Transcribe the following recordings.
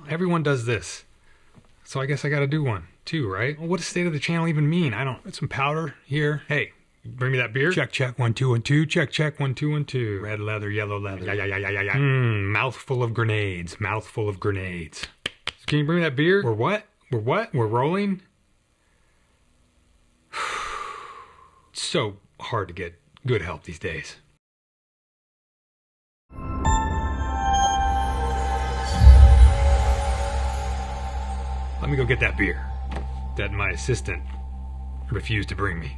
Everyone does this. So I guess I gotta do one too, right? Well, what does state of the channel even mean? I don't. Put some powder here. Hey, bring me that beer. Check, check, 1 2 1 2. Check, check, 1 2 1 2. Red leather, yellow leather. Yeah. Mouthful of grenades. Mouthful of grenades. So can you bring me that beer? We're what? We're what? We're rolling? It's so hard to get good help these days. Let me go get that beer that my assistant refused to bring me.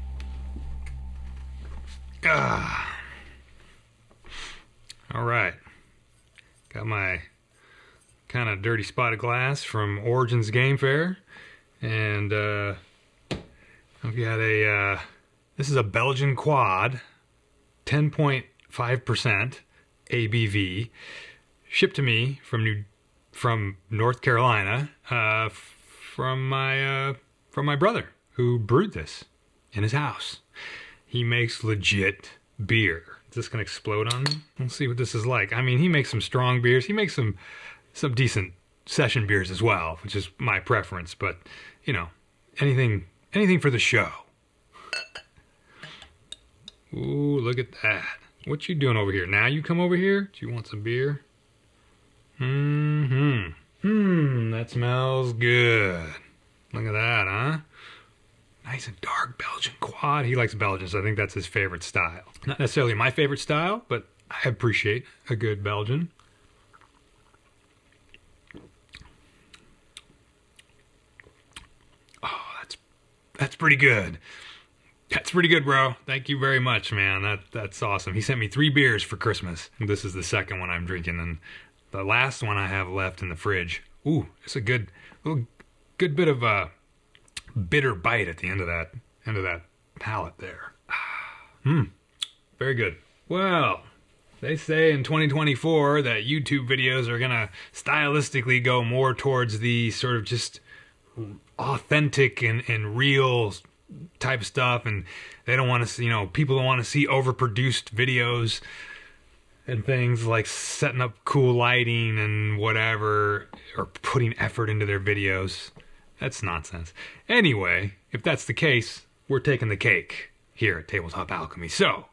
Alright. Got my kind of dirty spotted glass from Origins Game Fair. And I've got a... this is a Belgian quad. 10.5% ABV. Shipped to me from North Carolina. From my brother, who brewed this in his house. He makes legit beer. Is this gonna explode on me? We'll see what this is like. I mean, he makes some strong beers. He makes some decent session beers as well, which is my preference. But you know, anything for the show. Ooh, look at that! What you doing over here? Now you come over here? Do you want some beer? That smells good. Look at that, huh? Nice and dark Belgian quad. He likes Belgian, so I think that's his favorite style. Not necessarily my favorite style, but I appreciate a good Belgian. Oh, that's pretty good. That's pretty good, bro. Thank you very much, man. That's awesome. He sent me 3 beers for Christmas. This is the second one I'm drinking, and the last one I have left in the fridge. Ooh, it's a good bit of a bitter bite at the end of that palate there. Very good. Well, they say in 2024 that YouTube videos are gonna stylistically go more towards the sort of just authentic and real type of stuff, and they don't want to see, people don't want to see overproduced videos and things like setting up cool lighting and whatever, or putting effort into their videos. That's nonsense. Anyway, if that's the case, we're taking the cake here at Tabletop Alchemy. So,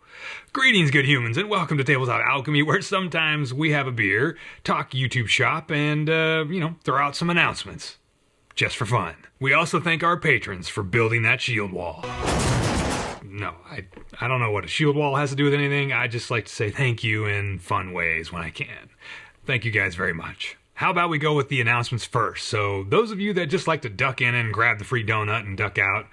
greetings, good humans, and welcome to Tabletop Alchemy, where sometimes we have a beer, talk YouTube shop, and, throw out some announcements. Just for fun. We also thank our patrons for building that shield wall. No, I don't know what a shield wall has to do with anything. I just like to say thank you in fun ways when I can. Thank you guys very much. How about we go with the announcements first? So those of you that just like to duck in and grab the free donut and duck out,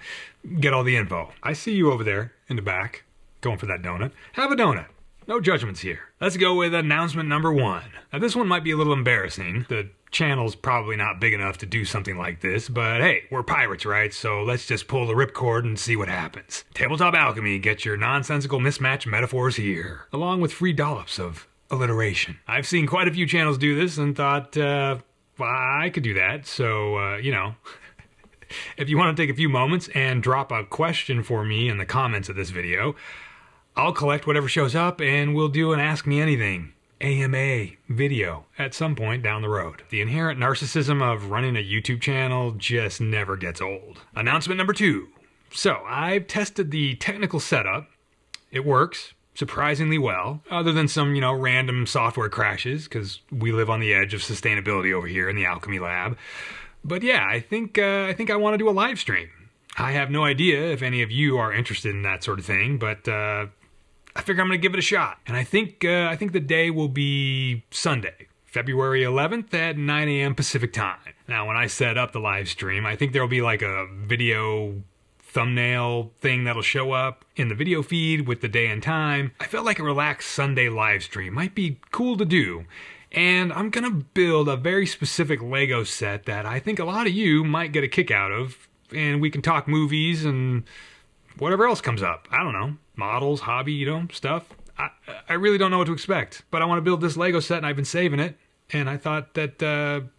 get all the info. I see you over there in the back going for that donut. Have a donut. No judgments here. Let's go with announcement number 1. Now this one might be a little embarrassing. The channel's probably not big enough to do something like this, but hey, we're pirates, right? So let's just pull the ripcord and see what happens. Tabletop Alchemy, get your nonsensical mismatch metaphors here, along with free dollops of alliteration. I've seen quite a few channels do this and thought, well, I could do that, so, if you want to take a few moments and drop a question for me in the comments of this video, I'll collect whatever shows up and we'll do an Ask Me Anything AMA video at some point down the road. The inherent narcissism of running a YouTube channel just never gets old. Announcement number 2. So, I've tested the technical setup. It works surprisingly well, other than some, random software crashes, because we live on the edge of sustainability over here in the Alchemy Lab. But yeah, I think I want to do a live stream. I have no idea if any of you are interested in that sort of thing, but I figure I'm going to give it a shot. And I think the day will be Sunday, February 11th at 9 a.m. Pacific time. Now, when I set up the live stream, I think there'll be like a video thumbnail thing that'll show up in the video feed with the day and time. I felt like a relaxed Sunday live stream might be cool to do. And I'm going to build a very specific Lego set that I think a lot of you might get a kick out of. And we can talk movies and whatever else comes up. I don't know. Models, hobby, stuff. I really don't know what to expect. But I want to build this Lego set and I've been saving it. And I thought that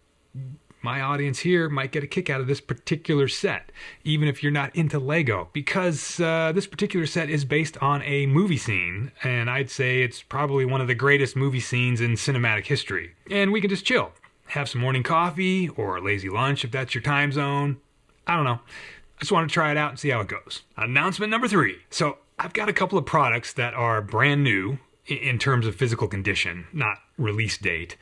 my audience here might get a kick out of this particular set, even if you're not into Lego, because this particular set is based on a movie scene, and I'd say it's probably one of the greatest movie scenes in cinematic history. And we can just chill, have some morning coffee or a lazy lunch if that's your time zone. I don't know. I just want to try it out and see how it goes. Announcement number 3. So I've got a couple of products that are brand new in terms of physical condition, not release date.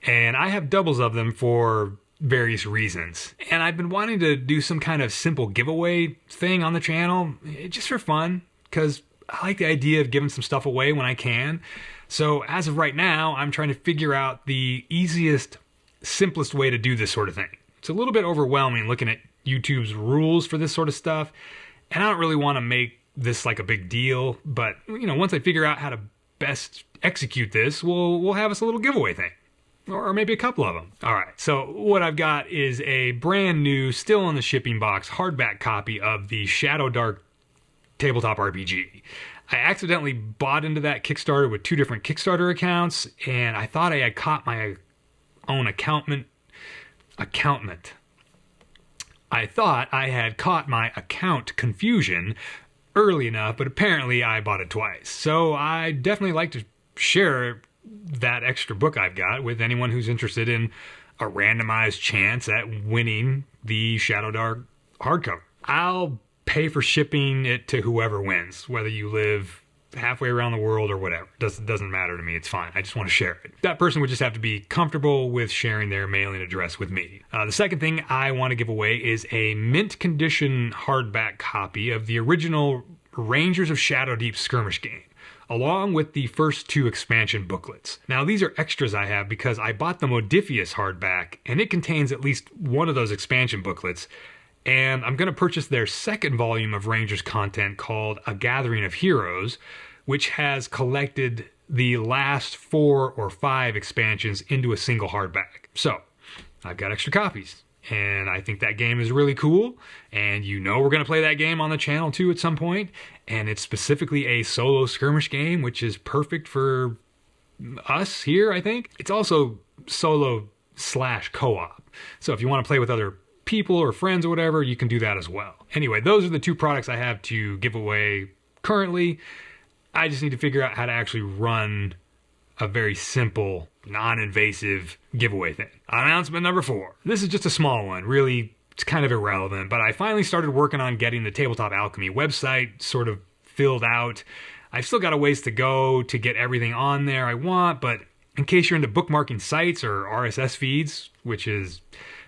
And I have doubles of them for various reasons. And I've been wanting to do some kind of simple giveaway thing on the channel, just for fun, because I like the idea of giving some stuff away when I can. So as of right now, I'm trying to figure out the easiest, simplest way to do this sort of thing. It's a little bit overwhelming looking at YouTube's rules for this sort of stuff, and I don't really want to make this like a big deal, but once I figure out how to best execute this, we'll have us a little giveaway thing. Or maybe a couple of them. All right, so what I've got is a brand new, still in the shipping box, hardback copy of the Shadow Dark Tabletop RPG. I accidentally bought into that Kickstarter with 2 different Kickstarter accounts, and I thought I had caught my own accountment. I thought I had caught my account confusion early enough, but apparently I bought it twice. So I definitely like to share that extra book I've got with anyone who's interested in a randomized chance at winning the Shadow Dark hardcover. I'll pay for shipping it to whoever wins, whether you live halfway around the world or whatever. Doesn't matter to me. It's fine. I just want to share it. That person would just have to be comfortable with sharing their mailing address with me. The second thing I want to give away is a mint condition hardback copy of the original Rangers of Shadow Deep skirmish game, along with the first 2 expansion booklets. Now, these are extras I have because I bought the Modifius hardback, and it contains at least one of those expansion booklets, and I'm going to purchase their second volume of Rangers content called A Gathering of Heroes, which has collected the last 4 or 5 expansions into a single hardback. So, I've got extra copies. And I think that game is really cool, and we're going to play that game on the channel too at some point, and it's specifically a solo skirmish game, which is perfect for us here, I think. It's also solo/co-op, so if you want to play with other people or friends or whatever, you can do that as well. Anyway, those are the 2 products I have to give away currently. I just need to figure out how to actually run a very simple, non-invasive giveaway thing. Announcement number 4. This is just a small one. Really, it's kind of irrelevant, but I finally started working on getting the Tabletop Alchemy website sort of filled out. I've still got a ways to go to get everything on there I want, but in case you're into bookmarking sites or RSS feeds, which is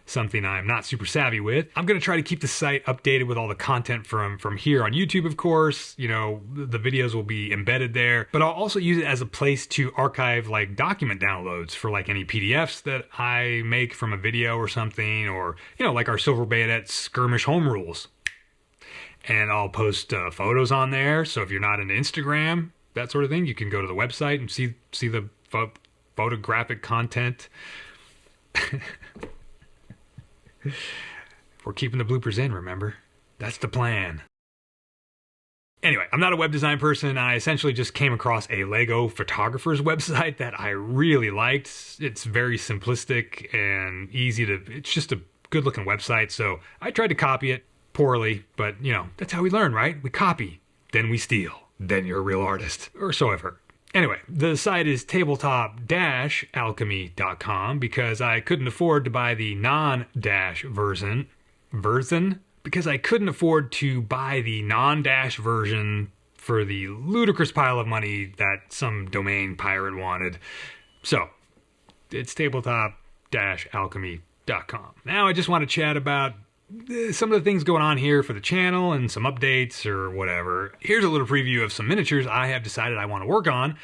something I'm not super savvy with, I'm going to try to keep the site updated with all the content from here on YouTube, of course. The videos will be embedded there, but I'll also use it as a place to archive like document downloads for like any PDFs that I make from a video or something, or, like our Silver Bayonet skirmish home rules. And I'll post photos on there, so if you're not into Instagram, that sort of thing, you can go to the website and see the photographic content. We're keeping the bloopers in, remember? That's the plan. Anyway, I'm not a web design person. I essentially just came across a Lego photographer's website that I really liked. It's very simplistic and it's just a good looking website. So I tried to copy it poorly, but that's how we learn, right? We copy, then we steal, then you're a real artist. Or so I've heard. Anyway, the site is tabletop-alchemy.com because I couldn't afford to buy the non-dash version, because I couldn't afford to buy the non-dash version for the ludicrous pile of money that some domain pirate wanted. So, it's tabletop-alchemy.com. Now I just want to chat about some of the things going on here for the channel and some updates or whatever. Here's a little preview of some miniatures I have decided I want to work on,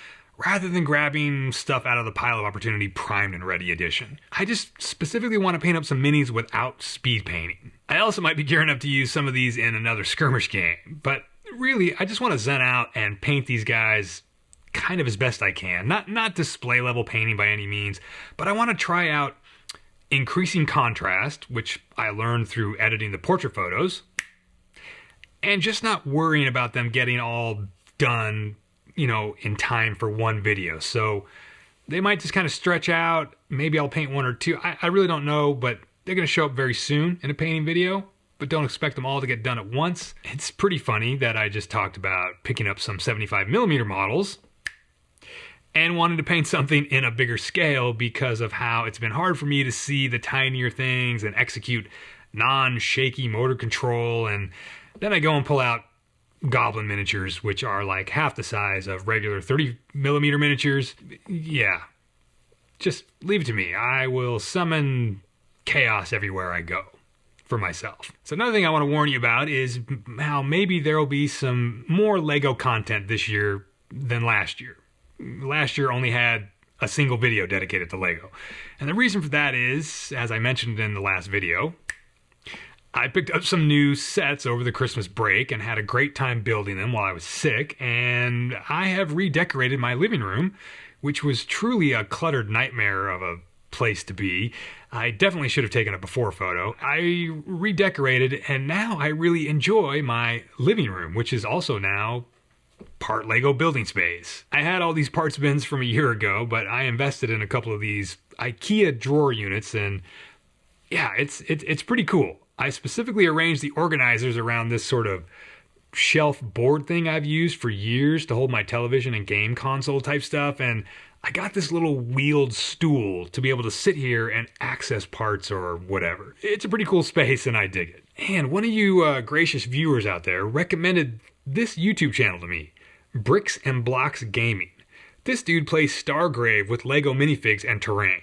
rather than grabbing stuff out of the pile of opportunity primed and ready edition. I just specifically want to paint up some minis without speed painting. I also might be gearing up to use some of these in another skirmish game, but really I just want to zen out and paint these guys kind of as best I can. Not display level painting by any means, but I want to try out increasing contrast, which I learned through editing the portrait photos, and just not worrying about them getting all done, in time for one video. So they might just kind of stretch out. Maybe I'll paint 1 or 2. I really don't know, but they're going to show up very soon in a painting video, but don't expect them all to get done at once. It's pretty funny that I just talked about picking up some 75mm models, and wanted to paint something in a bigger scale because of how it's been hard for me to see the tinier things and execute non-shaky motor control. And then I go and pull out goblin miniatures, which are like half the size of regular 30mm miniatures. Yeah, just leave it to me. I will summon chaos everywhere I go for myself. So another thing I want to warn you about is how maybe there will be some more Lego content this year than last year. Last year only had a single video dedicated to Lego. And the reason for that is, as I mentioned in the last video, I picked up some new sets over the Christmas break and had a great time building them while I was sick, and I have redecorated my living room, which was truly a cluttered nightmare of a place to be. I definitely should have taken a before photo. I redecorated, and now I really enjoy my living room, which is also now part Lego building space. I had all these parts bins from a year ago, but I invested in a couple of these IKEA drawer units, and yeah, it's pretty cool. I specifically arranged the organizers around this sort of shelf board thing I've used for years to hold my television and game console type stuff, and I got this little wheeled stool to be able to sit here and access parts or whatever. It's a pretty cool space and I dig it. And one of you gracious viewers out there recommended this YouTube channel to me, Bricks and Blocks Gaming. This dude plays Stargrave with Lego minifigs and terrain.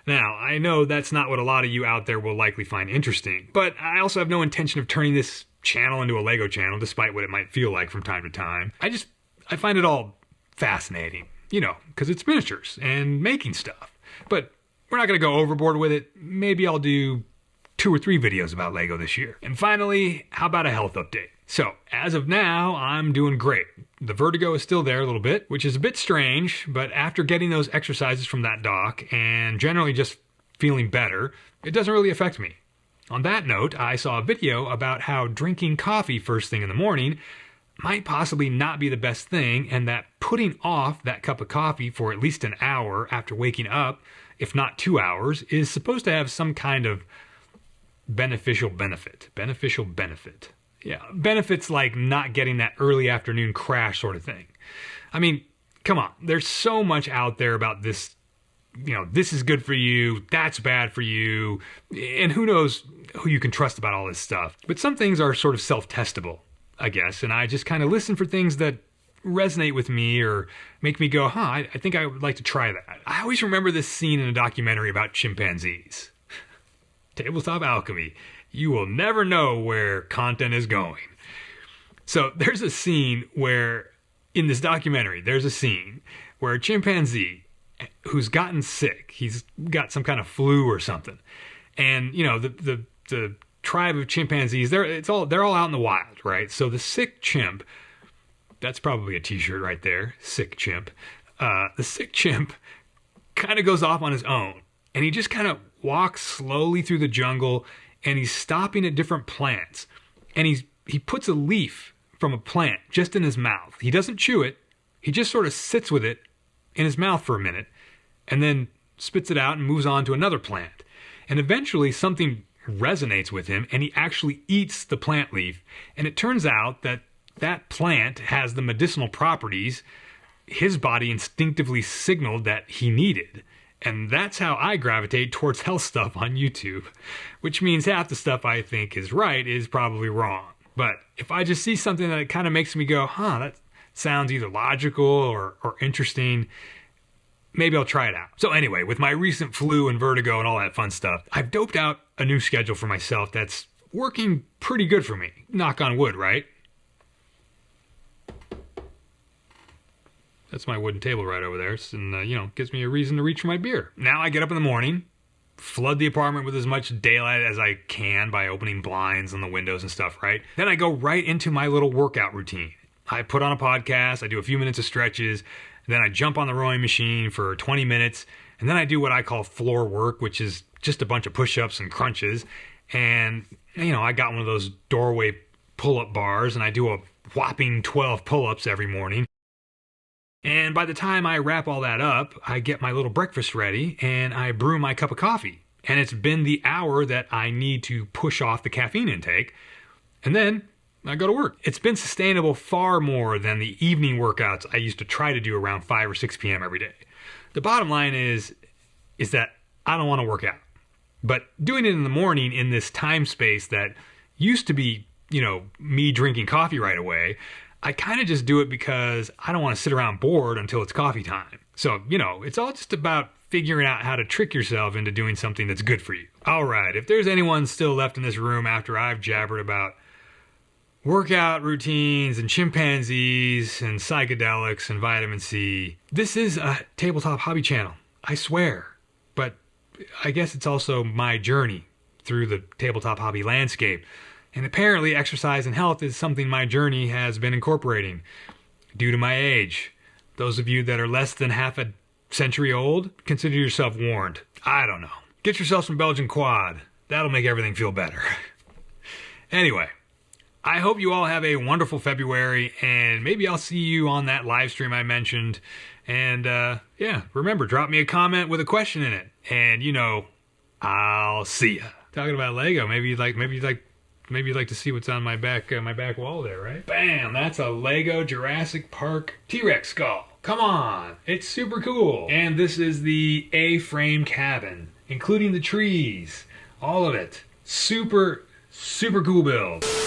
Now, I know that's not what a lot of you out there will likely find interesting, but I also have no intention of turning this channel into a Lego channel, despite what it might feel like from time to time. I find it all fascinating, you know, because it's miniatures and making stuff. But we're not going to go overboard with it. Maybe I'll do 2 or 3 videos about Lego this year. And finally, how about a health update? So, as of now, I'm doing great. The vertigo is still there a little bit, which is a bit strange, but after getting those exercises from that doc and generally just feeling better, it doesn't really affect me. On that note, I saw a video about how drinking coffee first thing in the morning might possibly not be the best thing, and that putting off that cup of coffee for at least an hour after waking up, if not 2 hours, is supposed to have some kind of beneficial benefit. Beneficial benefit. Yeah, benefits like not getting that early afternoon crash sort of thing. I mean, come on, there's so much out there about this, you know, this is good for you, that's bad for you, and who knows who you can trust about all this stuff. But some things are sort of self-testable, I guess, and I just kind of listen for things that resonate with me or make me go, I think I would like to try that. I always remember this scene in a documentary about chimpanzees. Tabletop alchemy. You will never know where content is going. So there's a scene where, in this documentary, there's a scene where a chimpanzee who's gotten sick, he's got some kind of flu or something. And, you know, the tribe of chimpanzees, they're all out in the wild, right? So the sick chimp, that's probably a t-shirt right there, sick chimp. The sick chimp kind of goes off on his own. And he just kind of walks slowly through the jungle, and he's stopping at different plants. And he puts a leaf from a plant just in his mouth. He doesn't chew it. He just sort of sits with it in his mouth for a minute and then spits it out and moves on to another plant. And eventually something resonates with him and he actually eats the plant leaf. And it turns out that that plant has the medicinal properties his body instinctively signaled that he needed. And that's how I gravitate towards health stuff on YouTube, which means half the stuff I think is right is probably wrong. But if I just see something that kind of makes me go, that sounds either logical or interesting, maybe I'll try it out. So anyway, with my recent flu and vertigo and all that fun stuff, I've doped out a new schedule for myself that's working pretty good for me. Knock on wood, right? That's my wooden table right over there, and gives me a reason to reach for my beer. Now I get up in the morning, flood the apartment with as much daylight as I can by opening blinds on the windows and stuff, right? Then I go right into my little workout routine. I put on a podcast, I do a few minutes of stretches, then I jump on the rowing machine for 20 minutes, and then I do what I call floor work, which is just a bunch of push-ups and crunches. And, I got one of those doorway pull-up bars, and I do a whopping 12 pull-ups every morning. And by the time I wrap all that up, I get my little breakfast ready and I brew my cup of coffee. And it's been the hour that I need to push off the caffeine intake. And then, I go to work. It's been sustainable far more than the evening workouts I used to try to do around 5 or 6 p.m. every day. The bottom line is that I don't want to work out. But doing it in the morning in this time space that used to be, me drinking coffee right away, I kind of just do it because I don't want to sit around bored until it's coffee time. So, it's all just about figuring out how to trick yourself into doing something that's good for you. All right, if there's anyone still left in this room after I've jabbered about workout routines and chimpanzees and psychedelics and vitamin C, this is a tabletop hobby channel, I swear. But I guess it's also my journey through the tabletop hobby landscape. And apparently exercise and health is something my journey has been incorporating due to my age. Those of you that are less than half a century old, consider yourself warned. I don't know. Get yourself some Belgian quad. That'll make everything feel better. Anyway, I hope you all have a wonderful February, and maybe I'll see you on that live stream I mentioned. And yeah, remember, drop me a comment with a question in it, and I'll see ya. Talking about Lego, maybe you'd like to see what's on my back wall there, right? Bam! That's a Lego Jurassic Park T-Rex skull. Come on, it's super cool. And this is the A-frame cabin, including the trees, all of it. Super, super cool build.